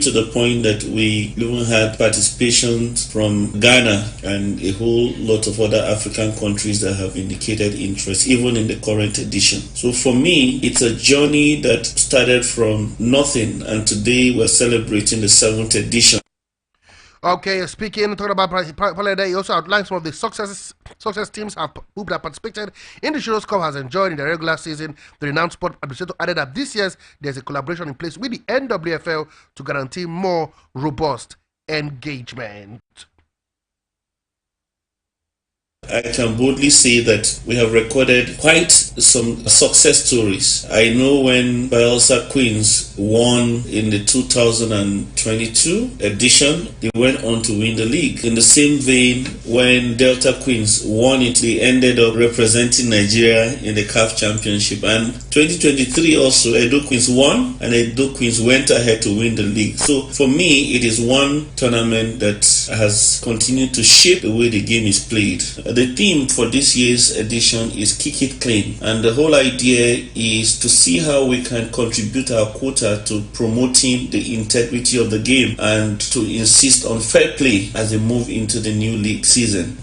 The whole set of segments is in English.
to the point that we even had participation from Ghana and a whole lot of other African countries that have indicated interest, even in the current edition. So for me, it's a journey that started from nothing, and today we're celebrating the 7th edition. Okay, talking about Paleda, he also outlined some of the success teams who have participated in the Showdown Cup has enjoyed in the regular season. The renowned sport administrator added that this year there's a collaboration in place with the NWFL to guarantee more robust engagement. I can boldly say that we have recorded quite some success stories. I know when Bielsa Queens won in the 2022 edition, they went on to win the league. In the same vein, when Delta Queens won it, they ended up representing Nigeria in the CAF Championship. And 2023 also, Edo Queens won, and Edo Queens went ahead to win the league. So for me, it is one tournament that has continued to shape the way the game is played. The theme for this year's edition is Kick It Clean, and the whole idea is to see how we can contribute our quota to promoting the integrity of the game and to insist on fair play as they move into the new league season.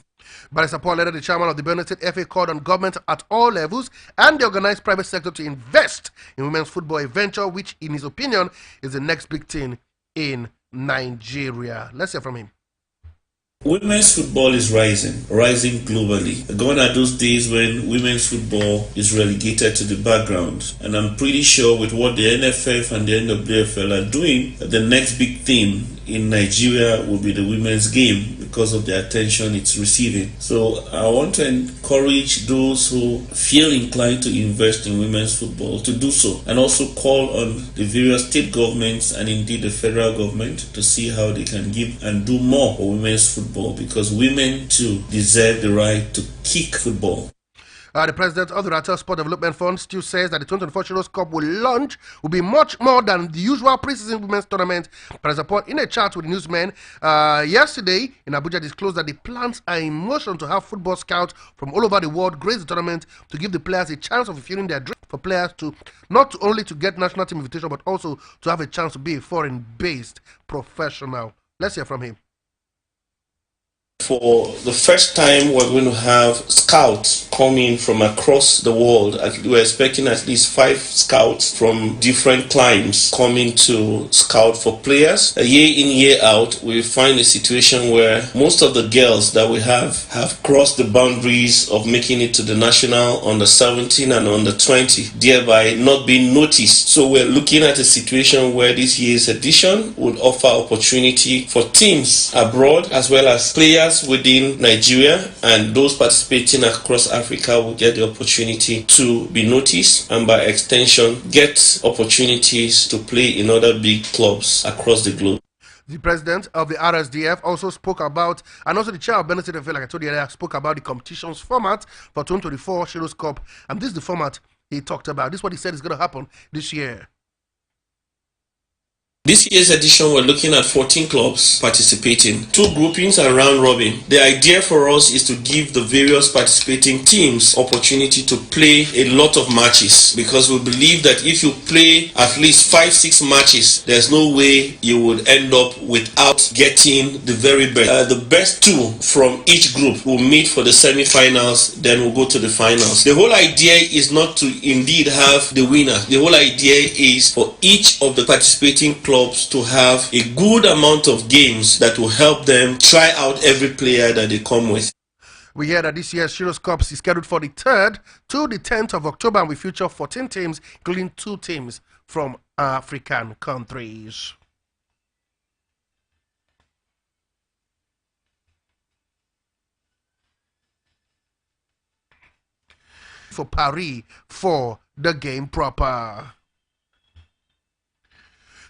Barrister Paul Leder, the chairman of the Benue State FA, called on government at all levels and the organized private sector to invest in women's football, a venture which, in his opinion, is the next big thing in Nigeria. Let's hear from him. Women's football is rising globally. Gone are those days when women's football is relegated to the background. And I'm pretty sure with what the NFF and the NWFL are doing, the next big theme in Nigeria will be the women's game because of the attention it's receiving. So I want to encourage those who feel inclined to invest in women's football to do so, and also call on the various state governments and indeed the federal government to see how they can give and do more for women's football, because women too deserve the right to kick football. The president of the Ratel Sport Development Fund still says that the 2024 Showdown Cup will be much more than the usual pre-season women's tournament. President in a chat with the newsmen yesterday in Abuja disclosed that the plans are in motion to have football scouts from all over the world grace the tournament to give the players a chance of fulfilling their dream, for players to not only to get national team invitation but also to have a chance to be a foreign-based professional. Let's hear from him. For the first time, we're going to have scouts coming from across the world. We're expecting at least 5 scouts from different climes coming to scout for players. Year in, year out, we find a situation where most of the girls that we have crossed the boundaries of making it to the national under 17 and under 20, thereby not being noticed. So we're looking at a situation where this year's edition would offer opportunity for teams abroad as well as players within Nigeria, and those participating across Africa will get the opportunity to be noticed and by extension get opportunities to play in other big clubs across the globe. The president of the RSDF also spoke about, and also the chair of Benue State FA, like I told you earlier, spoke about the competition's format for 2024 Showdown Cup, and this is the format he talked about. This is what he said is going to happen this year. This year's edition, we're looking at 14 clubs participating, 2 groupings and round robin. The idea for us is to give the various participating teams opportunity to play a lot of matches, because we believe that if you play at least 5-6 matches, there's no way you would end up without getting the very best. The best 2 from each group will meet for the semi-finals, then we'll go to the finals. The whole idea is not to indeed have the winner. The whole idea is for each of the participating clubs to have a good amount of games that will help them try out every player that they come with. We hear that this year's Showdown Cup is scheduled for the 3rd to the 10th of October, and we feature 14 teams, including 2 teams from African countries. For Paris for the game proper.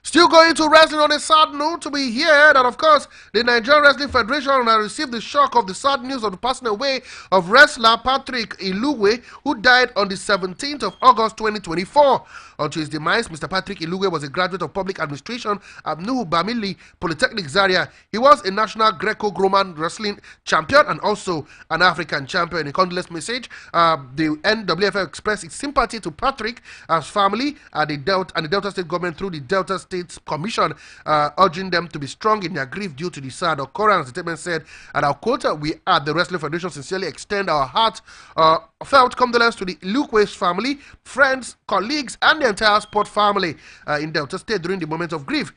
Still going to wrestling on a sad note, to be here that, of course, the Nigerian Wrestling Federation has received the shock of the sad news of the passing away of wrestler Patrick Iluwe, who died on the 17th of August 2024. Until his demise, Mr. Patrick Ilugwe was a graduate of public administration at Nuhu Bamili Polytechnic Zaria. He was a national Greco-Roman wrestling champion and also an African champion. In a condolence message, the NWFL expressed its sympathy to Patrick, his family, and the Delta State government through the Delta State Commission, urging them to be strong in their grief due to the sad occurrence. The statement said, and I'll quote, "We at the Wrestling Federation sincerely extend our heartfelt condolence to the Ilukwe's family, friends, colleagues, and the entire sport family in Delta State during the moment of grief.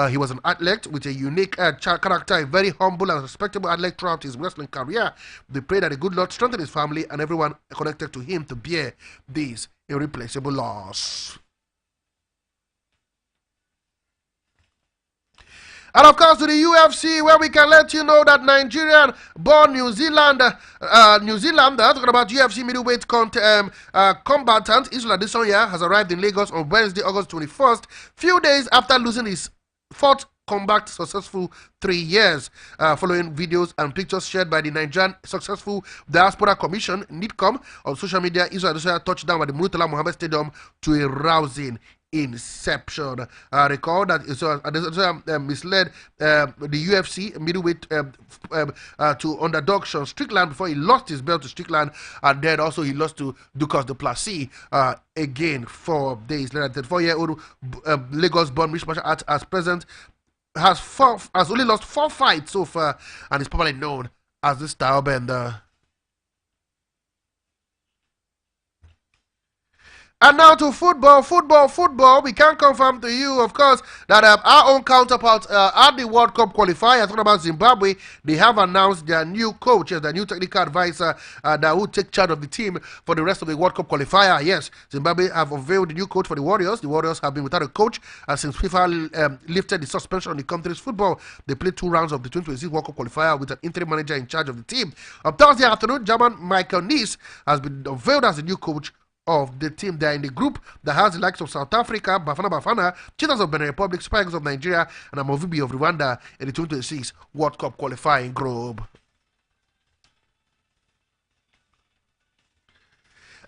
He was an athlete with a unique character, a very humble and respectable athlete throughout his wrestling career. We pray that the good Lord strengthen his family and everyone connected to him to bear this irreplaceable loss." And of course to the UFC, where we can let you know that Nigerian-born New Zealander, talking about UFC middleweight combatant Isla Adesanya, has arrived in Lagos on Wednesday, August 21st, few days after losing his fourth combat successful 3 years. Following videos and pictures shared by the Nigerian Successful Diaspora Commission, NIDCOM, on social media, Isla Adesanya touched down at the Murtala Mohammed Stadium to a rousing inception. Recall that Adesanya misled the UFC middleweight to underdog Sean Strickland before he lost his belt to Strickland, and then also he lost to Dukas du Plessis again 4 days later. The 34-year-old Lagos-born mixed martial arts as present has only lost 4 fights so far and is probably known as the style bender. And now to football. We can confirm to you, of course, that our own counterparts at the World Cup qualifier, talking about Zimbabwe, they have announced their new coach, their new technical advisor that will take charge of the team for the rest of the World Cup qualifier. Yes, Zimbabwe have unveiled the new coach for the Warriors. The Warriors have been without a coach since FIFA lifted the suspension on the country's football. They played 2 rounds of the 2026 World Cup qualifier with an interim manager in charge of the team. On Thursday afternoon, German Michael Nies has been unveiled as the new coach of the team. They are in the group that has the likes of South Africa, Bafana, Cheetahs of Benin Republic, Spikes of Nigeria, and Amovibi of Rwanda in the 2026 World Cup qualifying group.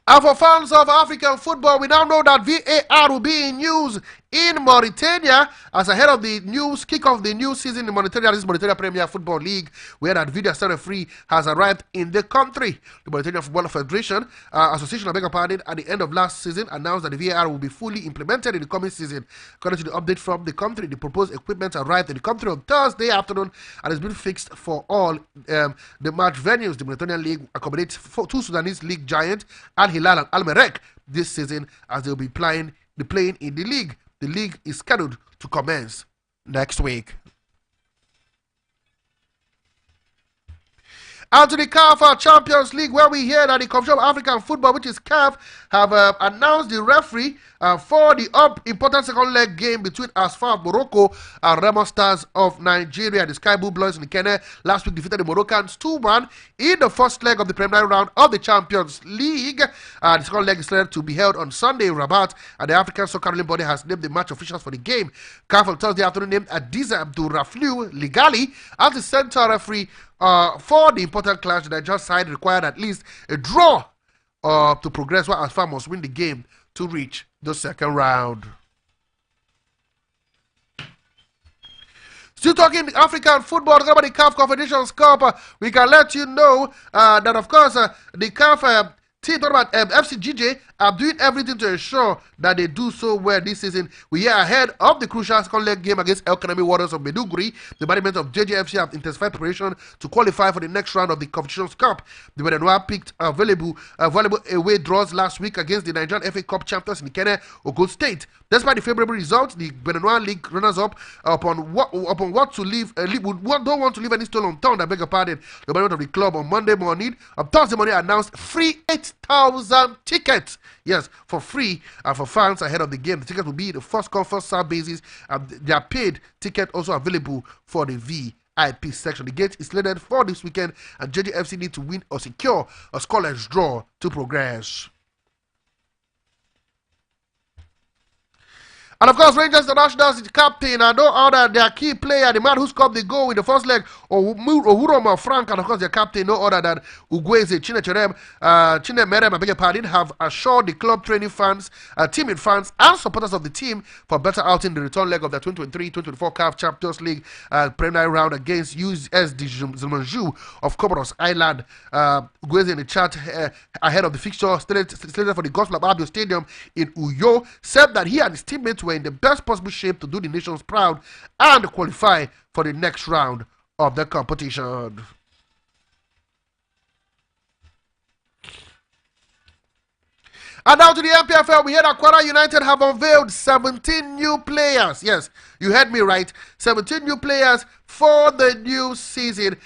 And for fans of African football, we now know that VAR will be in use in Mauritania as ahead of the kick off the new season in Mauritania. This is Mauritania Premier Football League, where that video assistant referee has arrived in the country. The Mauritania Football Federation Association, at the end of last season announced that the VAR will be fully implemented in the coming season. According to the update from the country, the proposed equipment arrived in the country on Thursday afternoon and has been fixed for all the match venues. The Mauritania League accommodates 2 Sudanese league giants, Al Hilal and Al Merrek, this season as they will be playing in the league. The league is scheduled to commence next week. And to the CAF Champions League, where we hear that the Commission of African Football, which is CAF, have announced the referee for the important second leg game between Asfar of Morocco and Remo Stars of Nigeria. The Sky Blue Boys in the Kenya last week defeated the Moroccans 2-1 in the first leg of the preliminary round of the Champions League. The second leg is slated to be held on Sunday in Rabat, and the African Soccer Ruling Body has named the match officials for the game. CAF on Thursday afternoon named Adiza Abdurraflu Ligali as the center referee for the important clash. The Nigerian side required at least a draw to progress, while Asfar must win the game to reach the second round. Still talking African football, talking about the CAF Confederations Cup, we can let you know that, of course, the CAF team, talking about FCGJ, are doing everything to ensure that they do so well this season. We are ahead of the crucial second leg game against El Kanemi Warriors of Maiduguri. The management of JJFC have intensified preparation to qualify for the next round of the Confederations Cup. The Benenoir picked valuable away draws last week against the Nigerian FA Cup champions in Kenya, Ogun State. Despite the favorable results, the Benenoir League runners-up don't want to leave any stone unturned. I beg your pardon. The management of the club on Thursday morning announced free 8,000 tickets. Yes, for free for fans ahead of the game. The tickets will be the first come, first served basis. Their paid ticket also available for the VIP section. The gate is slated for this weekend, and JJFC need to win or secure a scoreless draw to progress. And of course, Rangers International's captain and no other, their key player, the man who scored the goal in the first leg, Owuroma Frank, and of course their captain, no other than Ugweze Chinemerem, I beg your pardon, have assured the club training fans, teaming fans, and supporters of the team for better outing the return leg of the 2023-2024 CAF Champions League preliminary round against USD Zilmanju of Comoros Island. Ugweze in the chat ahead of the fixture slated for the Gospel of Abio Stadium in Uyo said that he and his teammates were in the best possible shape to do the nations proud and qualify for the next round of the competition. And now to the MPFL, we heard that Kwara United have unveiled 17 new players. Yes, you heard me right. 17 new players for the new season.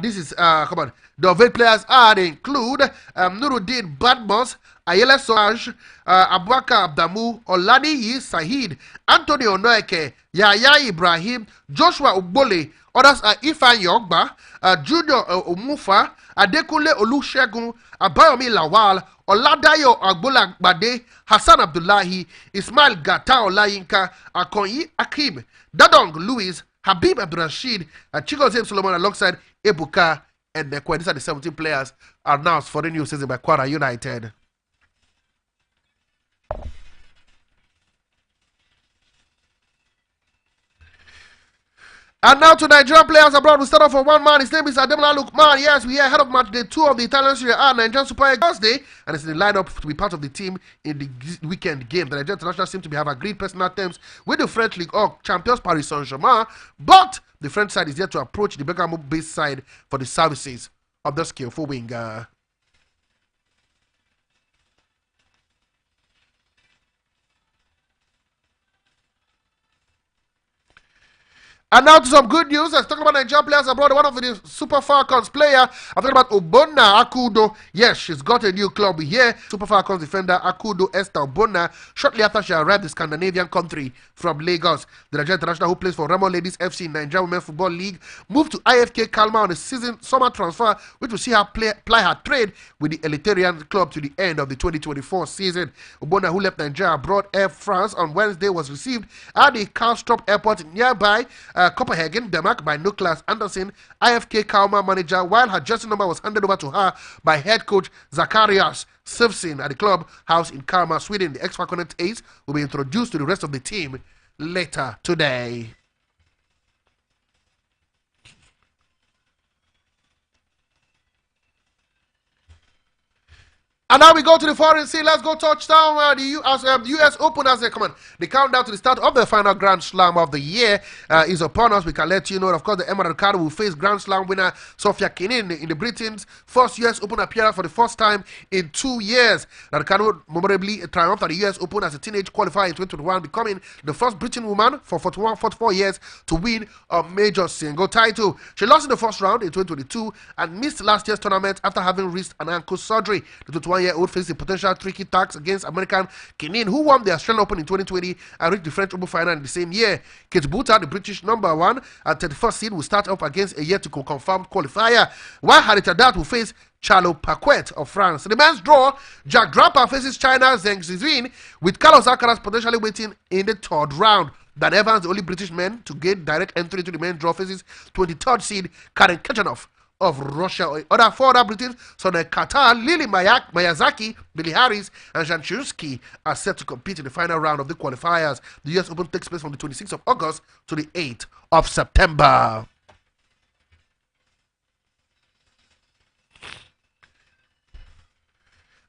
This is, come on. The unveiled players they include Nuruddin Badmos, Ayele Sohaj, Abubakar Abdamu, Olaniyi Sahid, Anthony Onoeke, Yaya Ibrahim, Joshua Ugbole. Others are Ifan Yogba, Junior Omufa, Adekunle Olusegun, Abayomi Lawal, Oladayo Agbola Bade, Hassan Abdullahi, Ismail Gata Olayinka, Akonyi Akim, Dadong Louis, Habib Abdurrashid, Chigozem Solomon alongside Ebuka and Nekwe. These are the 17 players announced for the new season by Kwara United. And now to Nigerian players abroad. We start off for one man. His name is Ademola Lookman. Yes, we are ahead of match day 2 of the Italian Serie A Nigerian Super League Thursday, and it's in the lineup to be part of the team in the weekend game. The Nigerian International seem to have agreed personal terms with the French League or champions Paris Saint-Germain, but the French side is yet to approach the Bergamo-based side for the services of the skillful winger. And now to some good news. Let's talk about Nigerian players abroad. One of the Super Falcons player, I'm talking about Obonna Akudo. Yes, she's got a new club here. Super Falcons defender Akudo Esther Obonna, shortly after she arrived in the Scandinavian country from Lagos. The Nigerian international who plays for Remo Ladies FC in Nigeria Women's Football League moved to IFK Kalmar on a summer transfer, which will see her ply her trade with the Elitarian club to the end of the 2024 season. Obonna, who left Nigeria abroad Air France on Wednesday, was received at the Kastrup Airport in nearby Copenhagen, Denmark, by Niklas Andersen, IFK Kalmar manager, while her jersey number was handed over to her by head coach Zacharias Sivsin at the club house in Kalmar, Sweden. The ex-Falconet ace will be introduced to the rest of the team later today. And now we go to the foreign scene. Let's go touchdown. The U.S. Open as they come on. The countdown to the start of the final Grand Slam of the year is upon us. We can let you know. Of course, the Emirate Card will face Grand Slam winner Sofia Kenin in the Britain's first U.S. Open appearance for the first time in 2 years. Raducanu memorably triumphed at the U.S. Open as a teenage qualifier in 2021, becoming the first British woman for 44 years to win a major single title. She lost in the first round in 2022 and missed last year's tournament after having risked an ankle surgery. The 21-year-old faced a potential tricky task against American Kenin, who won the Australian Open in 2020 and reached the French Open final in the same year. Kate Butter, the British #1 and 31st seed, will start off against a yet to confirmed qualifier, while Harita Dat will face Charles Paquet of France. In the men's draw, Jack Draper faces China's Zheng Zizhuin, with Carlos Alcaraz potentially waiting in the 3rd round. Dan Evans, the only British man to gain direct entry to the men's draw, faces 23rd seed Karen Khachanov of Russia. Other 4 other Britons, so the Qatar, Lily Mayazaki, Billy Harris, and Jan Chirusky are set to compete in the final round of the qualifiers. The US Open takes place from the 26th of August to the 8th of September.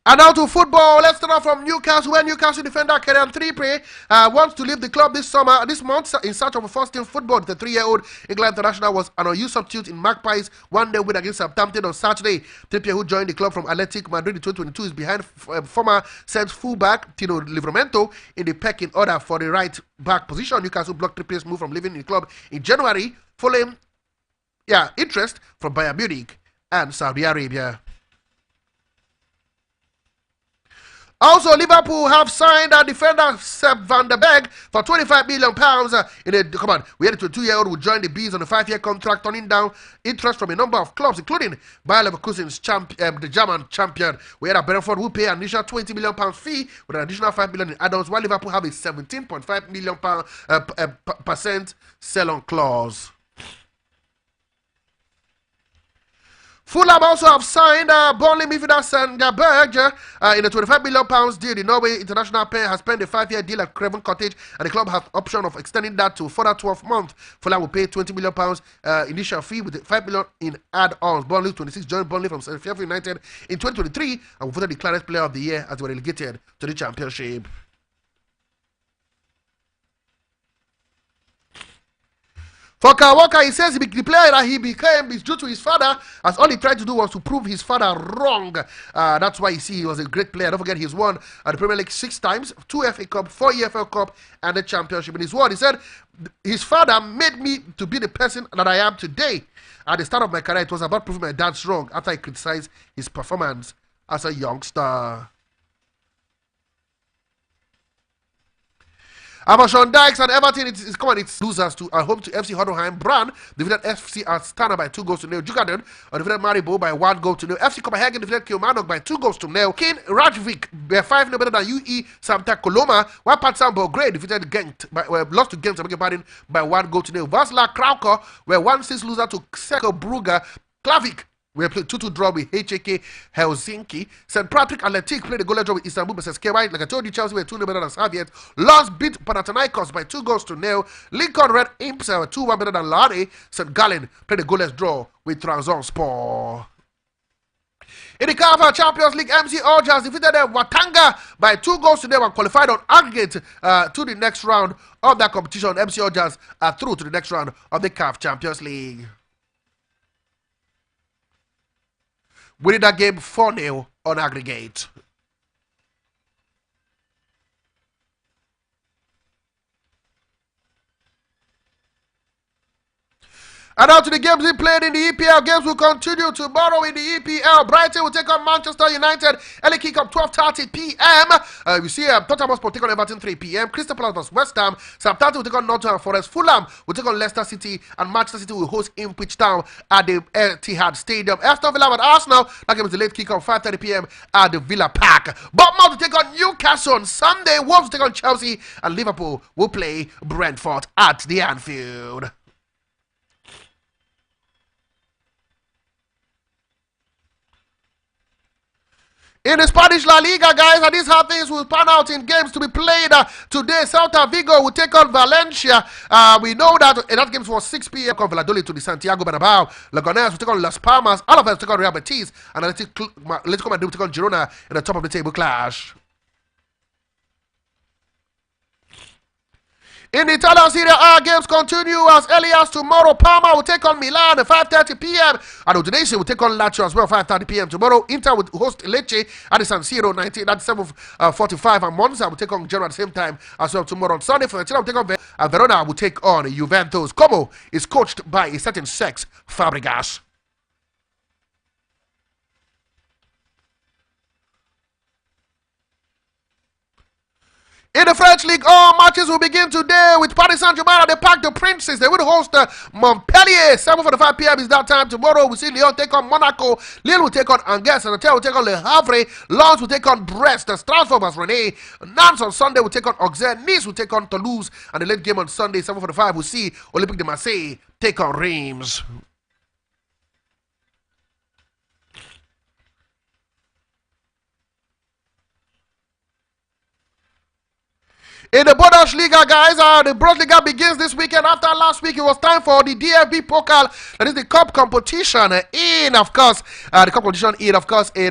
And now to football. Let's start off from Newcastle, where Newcastle defender Kieran Trippier wants to leave the club this month in search of a first-team football. The 3-year-old England international was an unused substitute in Magpies' one-day win against Southampton on Saturday. Trippier, who joined the club from Athletic Madrid in 2022, is behind former Saints fullback Tino Livramento in the pecking order for the right-back position. Newcastle blocked Trippier's move from leaving the club in January, following interest from Bayern Munich and Saudi Arabia. Also, Liverpool have signed defender Sepp van der Berg for £25 million. We had a 22-year-old who joined the Bees on a 5-year contract, turning down interest from a number of clubs, including Bayer Leverkusen's the German champion. We had a Brentford who pay an initial £20 million fee with an additional £5 million in add-ons, while Liverpool have a £17.5 million percent sell-on clause. Fulham also have signed Burnley midfielder Sander Berge in a £25 million deal. The Norway international pair has spent a 5-year deal at Craven Cottage, and the club has option of extending that to further 12 months. Fulham will pay £20 million initial fee with $5 million in add-ons. Burnley 26 joined Burnley from Sheffield United in 2023 and will voted the Clarence Player of the Year as they were relegated to the Championship. For Kyle Walker, he says the player that he became is due to his father, as all he tried to do was to prove his father wrong. That's why you see he was a great player. Don't forget he's won the Premier League 6 times, 2 FA Cup, 4 EFL Cup, and the Championship. In his word, he said, his father made me to be the person that I am today. At the start of my career, it was about proving my dad's wrong after I criticized his performance as a youngster. Sean Dykes and Everton it's losers to home to FC Hoffenheim. Brann defeated FC Astana by 2-0. Jugaden defeated Maribor by 1-0. FC Copenhagen defeated Kilmarnock by 2-0. King Rajvik were 5-0 better than UE Santa Coloma, while Partizan Belgrade defeated Gent lost to Gent by 1-0. Vasla Krakow were 1-6 loser to Cercle Brugge. Klavik we played 2-2 draw with HAK Helsinki. St. Patrick Athletic played a goal draw with Istanbul versus KY. Like I told you, Chelsea were 2-0 better than Servette. Lost beat Panathinaikos by 2-0. Lincoln Red Imps were 2-1 better than Lari. St. Gallen played a goalless draw with Trabzonspor. In the CAF Champions League, MC Algiers defeated Watanga by 2-0 and qualified on aggregate to the next round of that competition. MC Algiers are through to the next round of the CAF Champions League. Winning that game 4-0 on aggregate. And now to the games we played in the EPL. Games will continue tomorrow in the EPL. Brighton will take on Manchester United. Early kick-off 12:30 p.m. We see Tottenham Hotspur take on Everton 3 p.m. Crystal Palace vs West Ham. Southampton will take on Nottingham Forest. Fulham will take on Leicester City. And Manchester City will host Ipswich Town at the Etihad Stadium. Aston Villa and Arsenal. That game is the late kick-off 5:30 p.m. at the Villa Park. Bournemouth will take on Newcastle on Sunday. Wolves will take on Chelsea. And Liverpool will play Brentford at the Anfield. In the Spanish La Liga, guys, and these how things will pan out in games to be played today. Celta Vigo will take on Valencia. We know that in that game was 6 p.m. Valladolid to the Santiago Bernabeu. Leganés will take on Las Palmas. Alaves will take on Real Betis. And Atletico Madrid will take on Girona in the top of the table clash. In the Italian Serie A, games continue as early as tomorrow. Parma will take on Milan at 5:30 p.m. and Udinese will take on Lazio as well 5:30 p.m. Tomorrow, Inter will host Lecce at the San Siro 7:45, and Monza will take on Genoa at the same time as well tomorrow. On Sunday, Fiorentina will take on Verona will take on Juventus. Como is coached by a certain Sex Fabregas. In the French League, all matches will begin today with Paris Saint-Germain at the Parc des Princes. They will host Montpellier. 7:45 p.m. is that time. Tomorrow, we see Lyon take on Monaco. Lille will take on Angers. And Nantes will take on Le Havre. Lens will take on Brest. Strasbourg vs Rennes. Nantes on Sunday will take on Auxerre. Nice will take on Toulouse. And the late game on Sunday, 7:45, we'll see Olympique de Marseille take on Reims. In the Bundesliga, guys, the Bundesliga begins this weekend. After last week, it was time for the DFB Pokal. That is the cup competition in, of course, in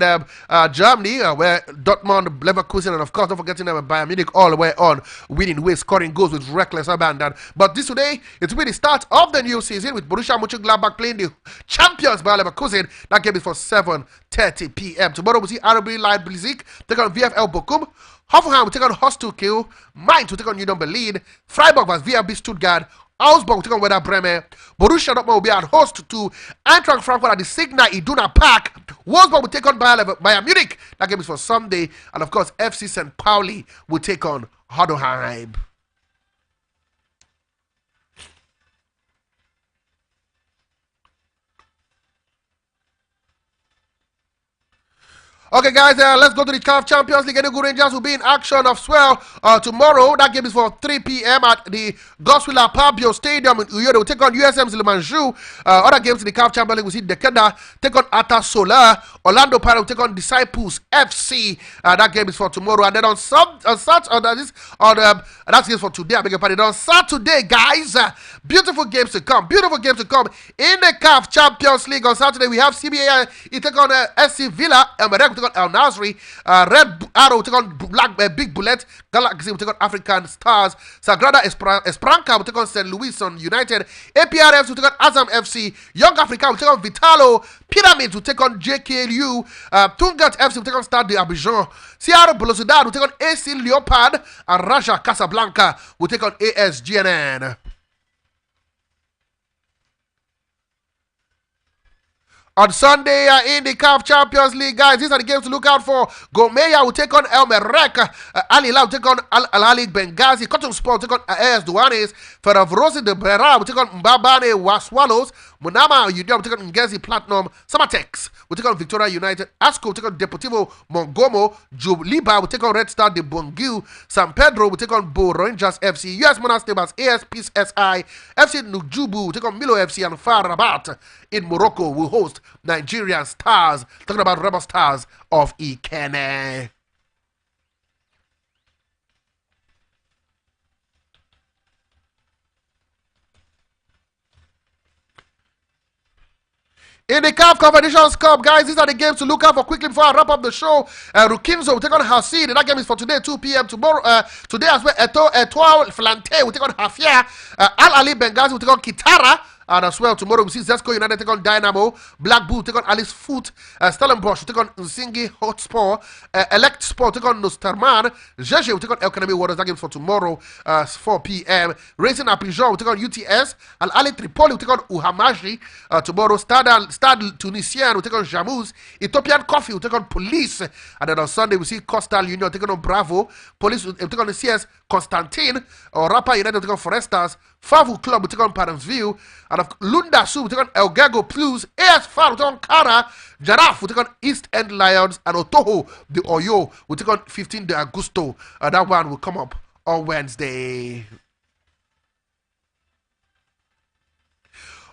Germany, where Dortmund, Leverkusen, and of course, don't forgetting Bayern Munich all the way on, winning ways, scoring goals with reckless abandon. But this today, it will be the start of the new season with Borussia Mönchengladbach playing the champions Bayer Leverkusen. That game is for 7:30 p.m. Tomorrow, we'll see RB Leipzig take on VfL Bochum. Hoffenheim will take on Hostel Kiel. Mainz will take on Union Berlin. Freiburg vs VfB Stuttgart. Augsburg will take on Werder Bremen. Borussia Dortmund will be at host to Eintracht Frankfurt at the Signal Iduna Park. Wolfsburg will take on Bayern Munich. That game is for Sunday. And of course, FC St. Pauli will take on Hoffenheim. Okay, guys, let's go to the CAF Champions League. Enugu Rangers will be in action of swell tomorrow. That game is for 3 p.m. at the Goswila Pabio Stadium in Uyo. They will take on USM Zilimanju. Other games in the CAF Champions League, we see Dekeda take on Ata Solar. Orlando Pirates will take on Disciples FC. That game is for tomorrow. And then on that's game for today. I beg your pardon. On Saturday, guys, beautiful games to come. Beautiful games to come in the CAF Champions League. On Saturday, we have CBA. He take on SC Villa. Take on El Nasri, Red Arrow will take on Big Bullet, Galaxy will take on African Stars, Sagrada Esperanca will take on St. Louis United, APRF will take on Azam FC, Young Africa will take on Vitalo, Pyramids will take on JKLU, Tungat FC will take on Stade d'Abidjan, Sierra Belouizdad will take on AC Leopard, and Raja Casablanca will take on ASGNN. On Sunday in the CAF Champions League, guys, these are the games to look out for. Gomeya will take on El Merrek. Al Hilal will take on Al Ahly Benghazi. Cotton Sport will take on AS Douanes. Ferroviario de Beira will take on Mbabane Swallows. Munama Union will take on Ngezi Platinum. Samatex will take on Victoria United. Asco will take on Deportivo Mongomo. Jubliba will take on Red Star de Bongu. San Pedro will take on Bo Rangers FC. US Monastir AS Peace SI. FC Nujubu will take on Milo FC. And FAR Rabat in Morocco will host Nigerian Stars. Talking about Rebel Stars of Ikene. In the CAF Confederations Cup, guys, these are the games to look out for quickly before I wrap up the show. Rukinzo will take on Hasid. That game is for today, 2 p.m. Tomorrow, today as well, Etoile Flante will take on Hafia. Al Ahly Benghazi will take on Kitara. And as well, tomorrow we see Zesco United take on Dynamo, Black Bull take on Alice Foot, Stellenbosch take on Nsingi Hotspur, Elect Sport take on Nosterman, Jeje will take on El Kanemi Waters. That game for tomorrow, 4 p.m. Racing Abidjan will take on UTS, Al Ahly Tripoli will take on Uhamaji. Tomorrow, Stade Tunisien will take on Jamuz, Ethiopian Coffee will take on Police. And then on Sunday, we see Coastal Union taking on Bravo, Police will take on the CS Constantine, or Rapa United will take on Forestas, Favu Club will take on Paramsville, and of Lunda Su will take on El Gago Plus, AS Far will take on Kara, Jaraf will take on East End Lions, and Otoho the Oyo will take on 15 de Agosto. That one will come up on Wednesday.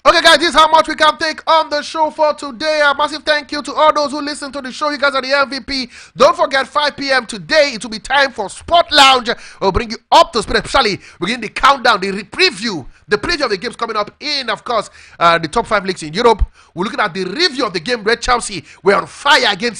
Okay, guys, this is how much we can take on the show for today. A massive thank you to all those who listen to the show. You guys are the MVP. Don't forget, 5 p.m. today, it will be time for Sport Lounge. We'll bring you up to speed, especially begin the countdown, the preview of the games coming up in, of course, the top 5 leagues in Europe. We're looking at the review of the game where Chelsea were on fire against